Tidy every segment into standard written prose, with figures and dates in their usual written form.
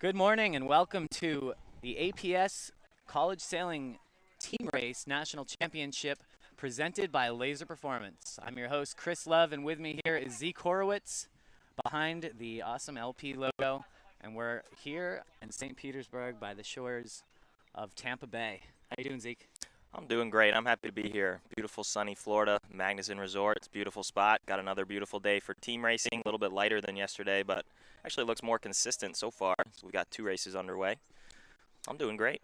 Good morning and welcome to the APS College Sailing Team Race National Championship presented by Laser Performance. I'm your host, Chris Love, and with me here is Zeke Horowitz behind the awesome LP logo. And we're here in St. Petersburg by the shores of Tampa Bay. How you doing, Zeke? I'm doing great. I'm happy to be here. Beautiful sunny Florida, Magnuson Resort. It's a beautiful spot. Got another beautiful day for team racing. A little bit lighter than yesterday, but actually looks more consistent so far. So we got 2 races underway. I'm doing great.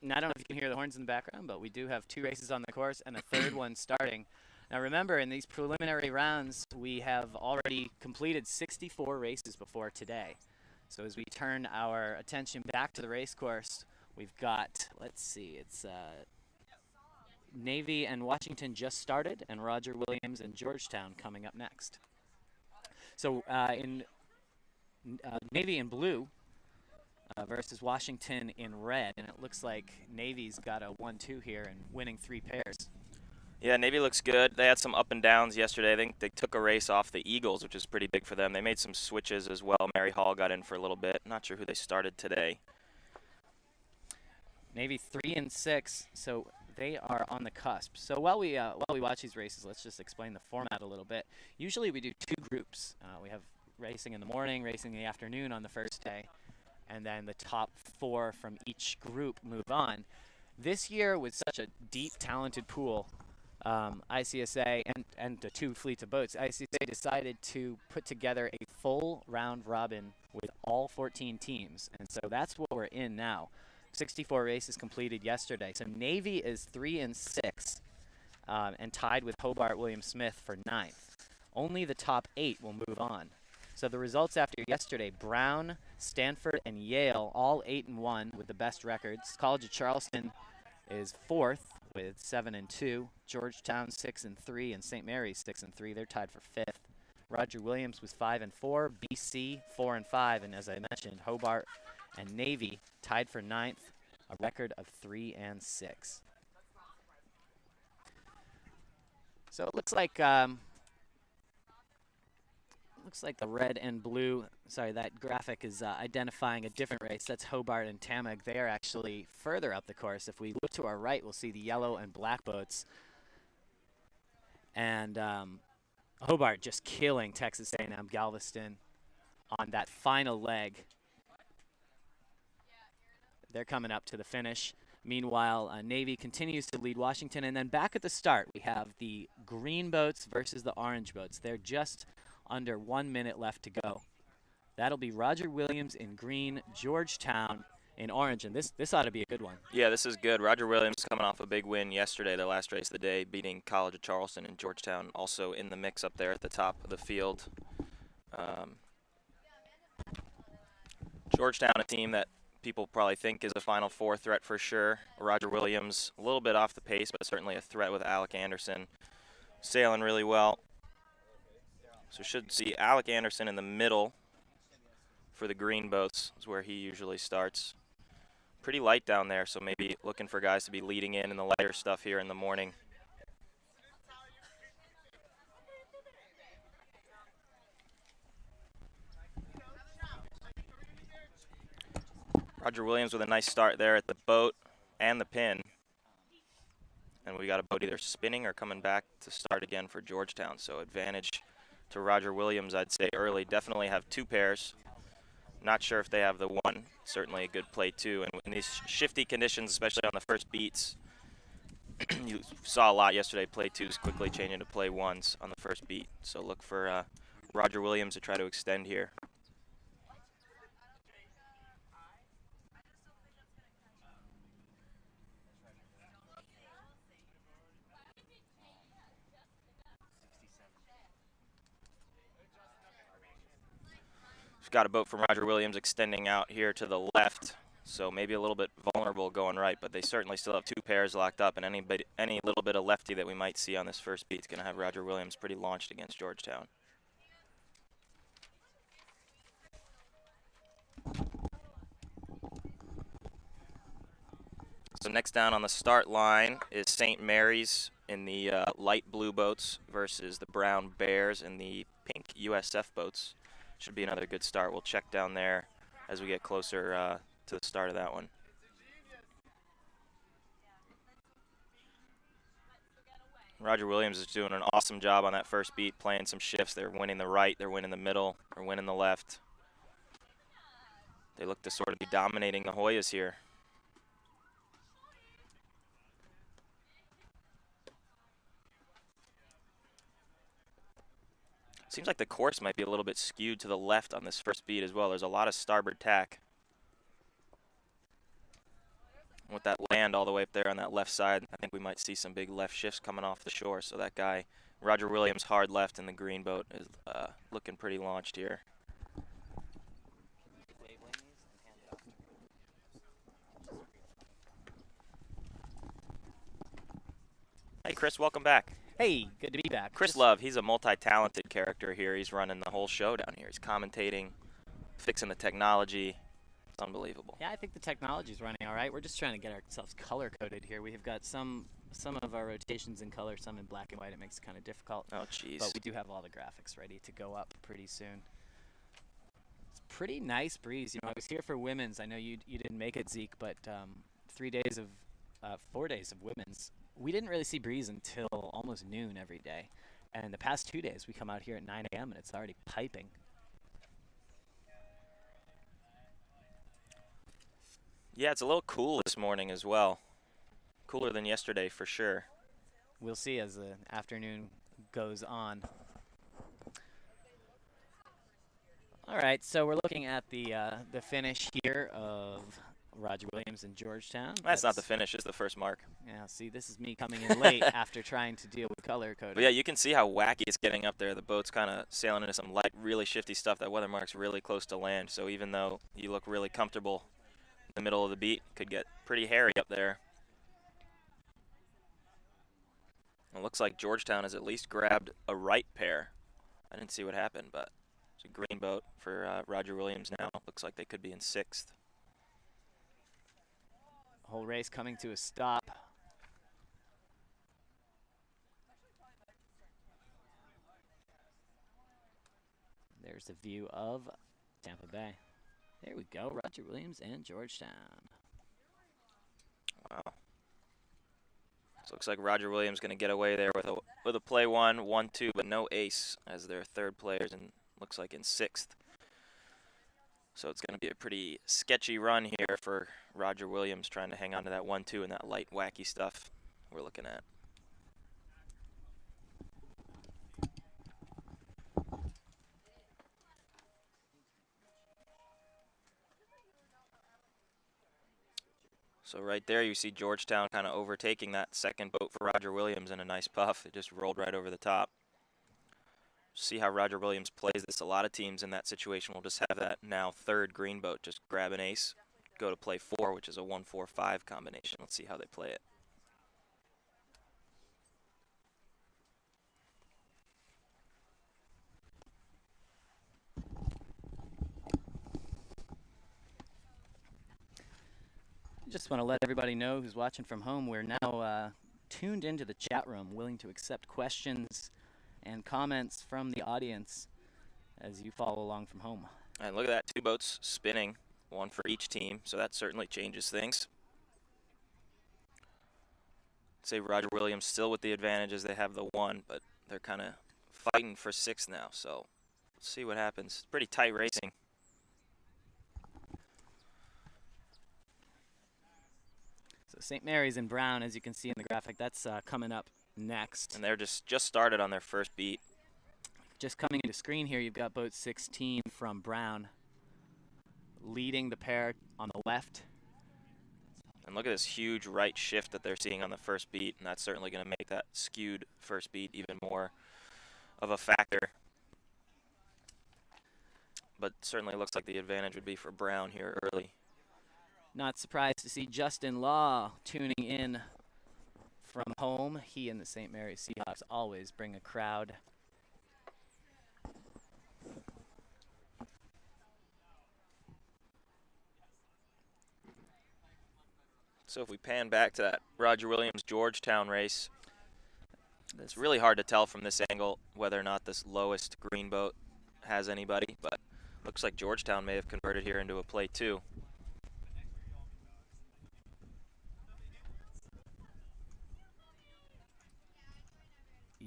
And I don't know if you can hear the horns in the background, but we do have 2 races on the course and a third one starting. Now remember, in these preliminary rounds, we have already completed 64 races before today. So as we turn our attention back to the race course, we've got, let's see, it's Navy and Washington just started, and Roger Williams and Georgetown coming up next. So in Navy in blue versus Washington in red, and it looks like Navy's got a 1-2 here and winning 3 pairs. Yeah, Navy looks good. They had some up and downs yesterday. I think they took a race off the Eagles, which is pretty big for them. They made some switches as well. Mary Hall got in for a little bit. Not sure who they started today. Navy 3-6, so they are on the cusp. So while we watch these races, let's just explain the format a little bit. Usually we do 2 groups. We have racing in the morning, racing in the afternoon on the first day, and then the top 4 from each group move on. This year, with such a deep, talented pool, ICSA and the 2 fleets of boats, ICSA decided to put together a full round robin with all 14 teams, and so that's what we're in now. 64 races completed yesterday. So Navy is 3-6 and tied with Hobart Williams-Smith for 9th. Only the top 8 will move on. So the results after yesterday, Brown, Stanford, and Yale all 8-1 with the best records. College of Charleston is 4th with 7-2. Georgetown 6-3 and St. Mary's 6-3. They're tied for 5th. Roger Williams was 5-4. BC 4-5, and as I mentioned, Hobart and Navy tied for 9th, a record of 3-6. So it looks like the red and blue. Sorry, that graphic is identifying a different race. That's Hobart and Tamag. They are actually further up the course. If we look to our right, we'll see the yellow and black boats. And Hobart just killing Texas A&M Galveston on that final leg. They're coming up to the finish. Meanwhile, Navy continues to lead Washington. And then back at the start, we have the green boats versus the orange boats. They're just under 1 minute left to go. That'll be Roger Williams in green, Georgetown in orange. And this ought to be a good one. Yeah, this is good. Roger Williams coming off a big win yesterday, the last race of the day, beating College of Charleston and Georgetown, also in the mix up there at the top of the field. Georgetown, a team that people probably think is a Final Four threat for sure. Roger Williams, a little bit off the pace, but certainly a threat with Alec Anderson sailing really well. So should see Alec Anderson in the middle for the green boats is where he usually starts. Pretty light down there, so maybe looking for guys to be leading in the lighter stuff here in the morning. Roger Williams with a nice start there at the boat and the pin. And we got a boat either spinning or coming back to start again for Georgetown. So advantage to Roger Williams, I'd say early. Definitely have 2 pairs. Not sure if they have the 1. Certainly a good play 2. And in these shifty conditions, especially on the first beats, you saw a lot yesterday. Play 2s quickly changing to play 1s on the first beat. So look for Roger Williams to try to extend here. Got a boat from Roger Williams extending out here to the left, so maybe a little bit vulnerable going right, but they certainly still have 2 pairs locked up, and any little bit of lefty that we might see on this first beat is going to have Roger Williams pretty launched against Georgetown. So next down on the start line is St. Mary's in the light blue boats versus the brown Bears in the pink USF boats. Should be another good start. We'll check down there as we get closer to the start of that one. Roger Williams is doing an awesome job on that first beat, playing some shifts. They're winning the right, they're winning the middle, they're winning the left. They look to sort of be dominating the Hoyas here. Seems like the course might be a little bit skewed to the left on this first beat as well. There's a lot of starboard tack. With that land all the way up there on that left side, I think we might see some big left shifts coming off the shore. So that guy, Roger Williams, hard left in the green boat, is looking pretty launched here. Hey, Chris, welcome back. Hey, good to be back. Chris Love, he's a multi-talented character here. He's running the whole show down here. He's commentating, fixing the technology. It's unbelievable. Yeah, I think the technology's running all right. We're just trying to get ourselves color-coded here. We have got some of our rotations in color, some in black and white. It makes it kind of difficult. Oh, jeez. But we do have all the graphics ready to go up pretty soon. It's a pretty nice breeze. You know, I was here for women's. I know you didn't make it, Zeke, but 4 days of women's. We didn't really see breeze until almost noon every day. And the past 2 days, we come out here at 9 a.m. and it's already piping. Yeah, it's a little cool this morning as well. Cooler than yesterday for sure. We'll see as the afternoon goes on. All right, so we're looking at the finish here of Roger Williams in Georgetown. That's not the finish, it's the first mark. Yeah, see, this is me coming in late after trying to deal with color coding. But yeah, you can see how wacky it's getting up there. The boat's kind of sailing into some light, really shifty stuff. That weather mark's really close to land, so even though you look really comfortable in the middle of the beat, it could get pretty hairy up there. It looks like Georgetown has at least grabbed a right pair. I didn't see what happened, but it's a green boat for Roger Williams now. Looks like they could be in 6th. Whole race coming to a stop. There's the view of Tampa Bay. There we go, Roger Williams and Georgetown. Wow. So looks like Roger Williams going to get away there with a play 1-1-2, but no ace as their third players, and looks like in 6th. So it's going to be a pretty sketchy run here for Roger Williams trying to hang on to that 1-2 and that light, wacky stuff we're looking at. So right there you see Georgetown kind of overtaking that second boat for Roger Williams in a nice puff. It just rolled right over the top. See how Roger Williams plays this. A lot of teams in that situation will just have that now third green boat. Just grab an ace, go to play 4, which is a 1-4-5 combination. Let's see how they play it. Just want to let everybody know who's watching from home, we're now tuned into the chat room, willing to accept questions and comments from the audience as you follow along from home. And look at that, 2 boats spinning, 1 for each team, so that certainly changes things. I'd say Roger Williams still with the advantage as they have the 1, but they're kind of fighting for 6 now, so let's see what happens. Pretty tight racing. So St. Mary's and Brown, as you can see in the graphic, that's coming up next. And they're just started on their first beat. Just coming into screen here, you've got boat 16 from Brown leading the pair on the left. And look at this huge right shift that they're seeing on the first beat, and that's certainly going to make that skewed first beat even more of a factor. But certainly looks like the advantage would be for Brown here early. Not surprised to see Justin Law tuning in from home. He and the St. Mary's Seahawks always bring a crowd. So if we pan back to that Roger Williams Georgetown race, it's really hard to tell from this angle whether or not this lowest green boat has anybody, but Looks like Georgetown may have converted here into a play 2.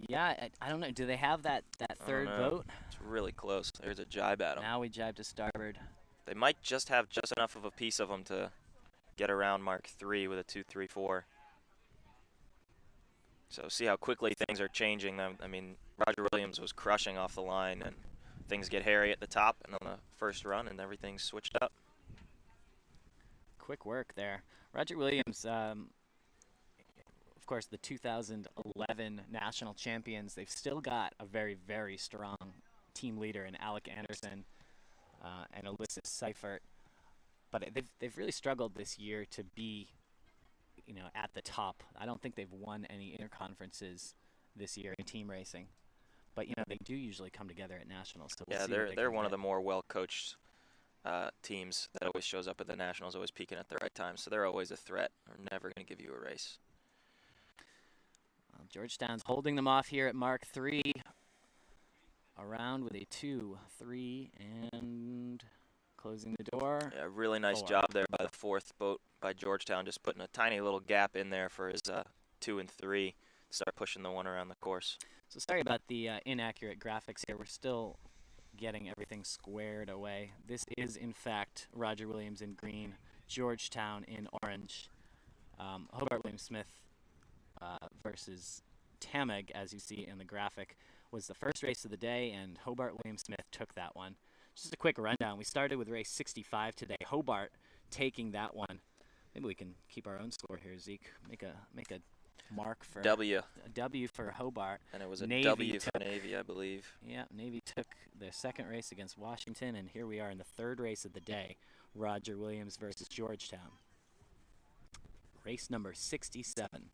Yeah, I don't know. Do they have that third boat? It's really close. There's a jibe at them. Now we jibe to starboard. They might just have just enough of a piece of them to get around Mark 3 with a 2-3-4. So see how quickly things are changing. I mean, Roger Williams was crushing off the line, and things get hairy at the top and on the first run, and everything's switched up. Quick work there. Roger Williams, of course, the 2011 national champions. They've still got a very, very strong team leader in Alec Anderson and Alyssa Seifert. But they've really struggled this year to be, at the top. I don't think they've won any interconferences this year in team racing. But, they do usually come together at nationals. So we'll yeah, they're one of the more well-coached teams that always shows up at the nationals, always peaking at the right time. So they're always a threat. They're never going to give you a race. Georgetown's holding them off here at Mark 3. Around with a 2, 3, and closing the door. Yeah, really nice 4. job there by the fourth boat by Georgetown, just putting a tiny little gap in there for his 2 and 3. Start pushing the one around the course. So sorry about the inaccurate graphics here. We're still getting everything squared away. This is, in fact, Roger Williams in green, Georgetown in orange. Hobart Williams Smith versus Tameg, as you see in the graphic, was the first race of the day, and Hobart Williams Smith took that one. Just a quick rundown. We started with race 65 today. Hobart taking that one. Maybe we can keep our own score here, Zeke. Make a mark for W. A W for Hobart. And it was a Navy W for Navy, I believe. Yeah, Navy took their second race against Washington, and here we are in the third race of the day. Roger Williams versus Georgetown. Race number 67.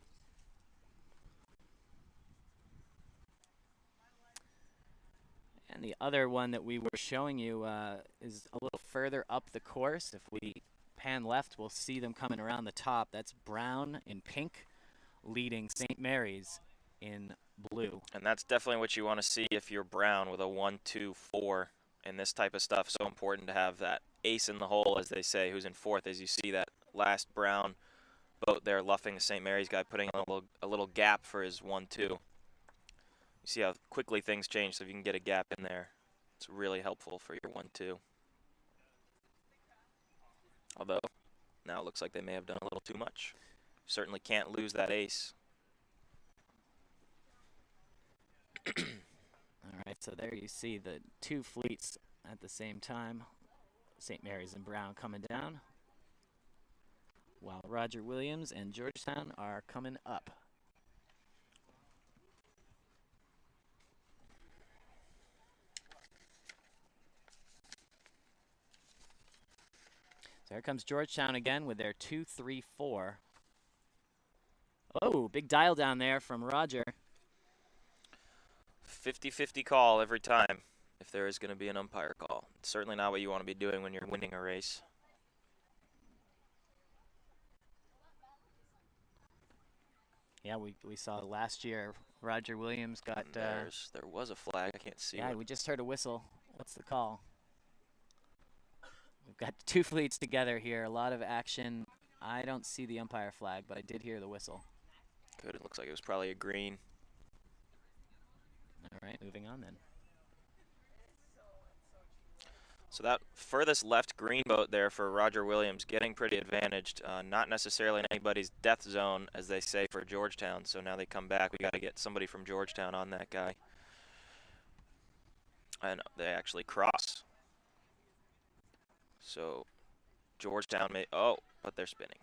And the other one that we were showing you is a little further up the course. If we pan left, we'll see them coming around the top. That's Brown in pink, leading St. Mary's in blue. And that's definitely what you want to see if you're Brown with a 1-2-4 in this type of stuff. So important to have that ace in the hole, as they say, who's in fourth. As you see that last Brown boat there luffing the St. Mary's guy, putting a little gap for his 1-2. You see how quickly things change, so if you can get a gap in there, it's really helpful for your 1-2. Although, now it looks like they may have done a little too much. Certainly can't lose that ace. All right, so there you see the two fleets at the same time. St. Mary's and Brown coming down, while Roger Williams and Georgetown are coming up. So here comes Georgetown again with their 2-3-4. Oh, big dial down there from Roger. 50-50 call every time if there is going to be an umpire call. It's certainly not what you want to be doing when you're winning a race. Yeah, we saw last year Roger Williams got... there was a flag. I can't see Yeah, it. we just heard a whistle. What's the call? We've got two fleets together here. A lot of action. I don't see the umpire flag, but I did hear the whistle. Good. It looks like it was probably a green. All right, moving on then. So that furthest left green boat there for Roger Williams, getting pretty advantaged. Not necessarily in anybody's death zone, as they say, for Georgetown. So now they come back. We got to get somebody from Georgetown on that guy. And they actually cross. So Georgetown may... Oh, but they're spinning.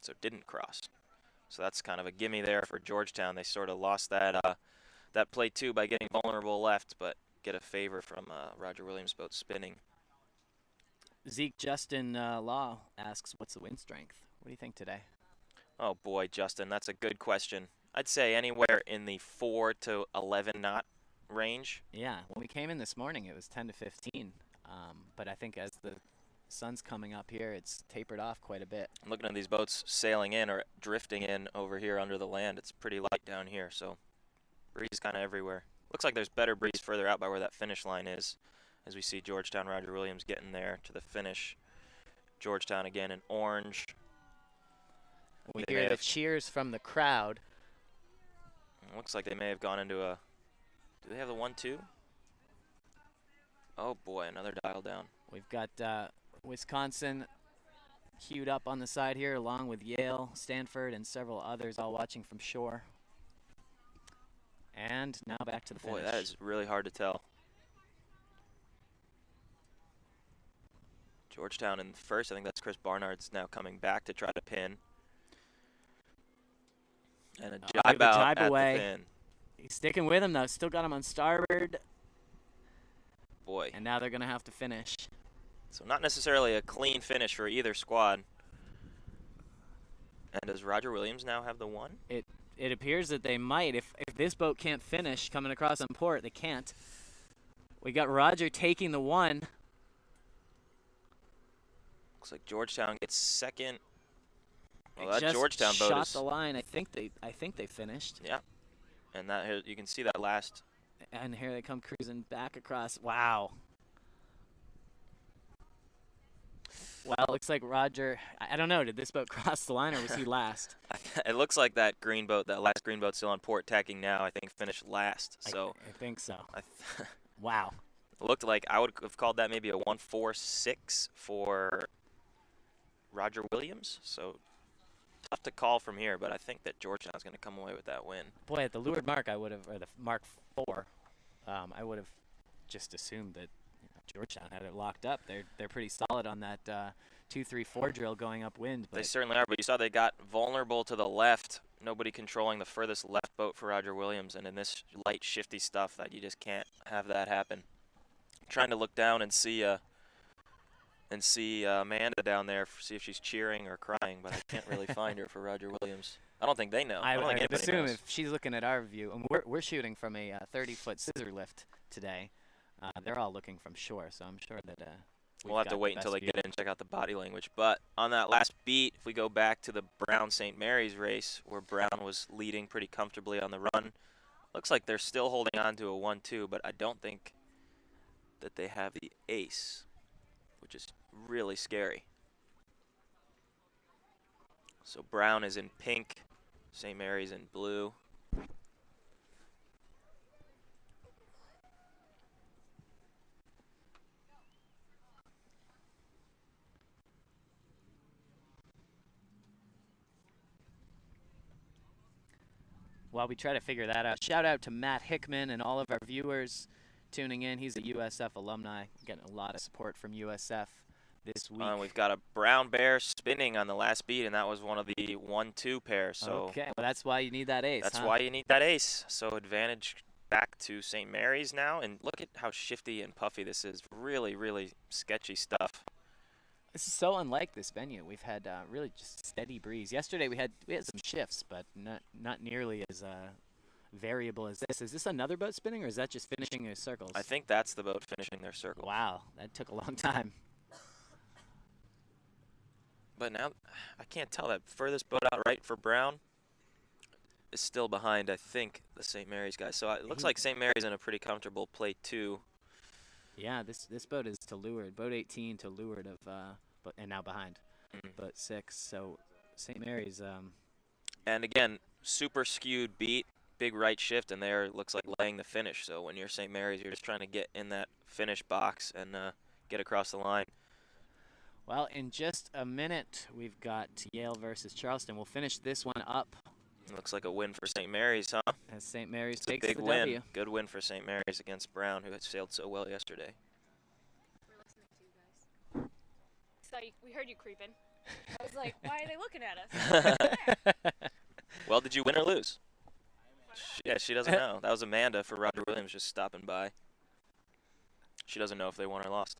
So didn't cross. So that's kind of a gimme there for Georgetown. They sort of lost that play two by getting vulnerable left, but get a favor from Roger Williams' boat spinning. Zeke Justin Law asks, what's the wind strength? What do you think today? Oh boy, Justin, that's a good question. I'd say anywhere in the 4 to 11 knot range. Yeah, when we came in this morning, it was 10 to 15. But I think as the sun's coming up here, it's tapered off quite a bit. I'm looking at these boats sailing in or drifting in over here under the land. It's pretty light down here, so breeze kind of everywhere. Looks like there's better breeze further out by where that finish line is, as we see Georgetown, Roger Williams getting there to the finish. Georgetown again in orange. We hear the cheers from the crowd. Looks like they may have gone into a, do they have the 1-2? Oh boy, another dial down. We've got Wisconsin queued up on the side here, along with Yale, Stanford, and several others, all watching from shore. And now back to the finish. Boy, that is really hard to tell. Georgetown in first. I think that's Chris Barnard's now coming back to try to pin. And a jibe out at away. the pin. He's sticking with him, though. Still got him on starboard. Boy. And now they're going to have to finish. So not necessarily a clean finish for either squad. And does Roger Williams now have the 1? It appears that they might. If this boat can't finish coming across on port, they can't. We got Roger taking the 1. Looks like Georgetown gets second. Well, They that Georgetown boat shot is the line. I think they finished. Yeah, and that you can see that last. And here they come cruising back across. Wow. Well, it looks like Roger, I don't know, did this boat cross the line or was he last? It looks like that green boat, that last green boat still on port tacking now, I think finished last. So I think so. I Wow. It looked like I would have called that maybe a 1-4-6 for Roger Williams. So tough to call from here, but I think that Georgetown's going to come away with that win. Boy, at the leeward mark, I would have, or the Mark 4, I would have just assumed that Georgetown had it locked up. They're pretty solid on that 2-3-4 drill going upwind. They certainly are, but you saw they got vulnerable to the left. Nobody controlling the furthest left boat for Roger Williams, and in this light, shifty stuff, that you just can't have that happen. I'm trying to look down and see Amanda down there, see if she's cheering or crying, but I can't really find her for Roger Williams. I don't think they know. I don't think would assume knows. if she's looking at our view, and we're shooting from a 30-foot scissor lift today. They're all looking from shore, so I'm sure that we'll have to wait until they get in and check out the body language. But on that last beat, if we go back to the Brown-St. Mary's race, where Brown was leading pretty comfortably on the run, looks like they're still holding on to a 1-2, but I don't think that they have the ace, which is really scary. So Brown is in pink, St. Mary's in blue. While we try to figure that out, shout out to Matt Hickman and all of our viewers tuning in. He's a USF alumni, getting a lot of support from USF this week. We've got a brown bear spinning on the last beat, and that was one of the 1-2 pairs. So okay, well, that's why you need that ace. That's why you need that ace. So advantage back to St. Mary's now, and look at how shifty and puffy this is. Really, really sketchy stuff. This is so unlike this venue. We've had really just steady breeze. Yesterday we had some shifts, but not nearly as variable as this. Is this another boat spinning, or is that just finishing their circles? I think that's the boat finishing their circle. Wow, that took a long time. But now I can't tell. That furthest boat out right for Brown is still behind, I think, the St. Mary's guy. So it looks like St. Mary's in a pretty comfortable play 2. Yeah, this boat is to leeward. Boat 18 to leeward of, and now behind. Boat 6. So St. Mary's. And again, super skewed beat, big right shift, and there it looks like laying the finish. So when you're St. Mary's, you're just trying to get in that finish box and get across the line. Well, in just a minute, we've got Yale versus Charleston. We'll finish this one up. Looks like a win for St. Mary's, huh? As St. Mary's It's takes a big the win. W. Good win for St. Mary's against Brown, who had sailed so well yesterday. We're listening to you guys. So we heard you creeping. I was like, why are they looking at us? Well, did you win or lose? Yeah, she doesn't know. That was Amanda for Roger Williams just stopping by. She doesn't know if they won or lost.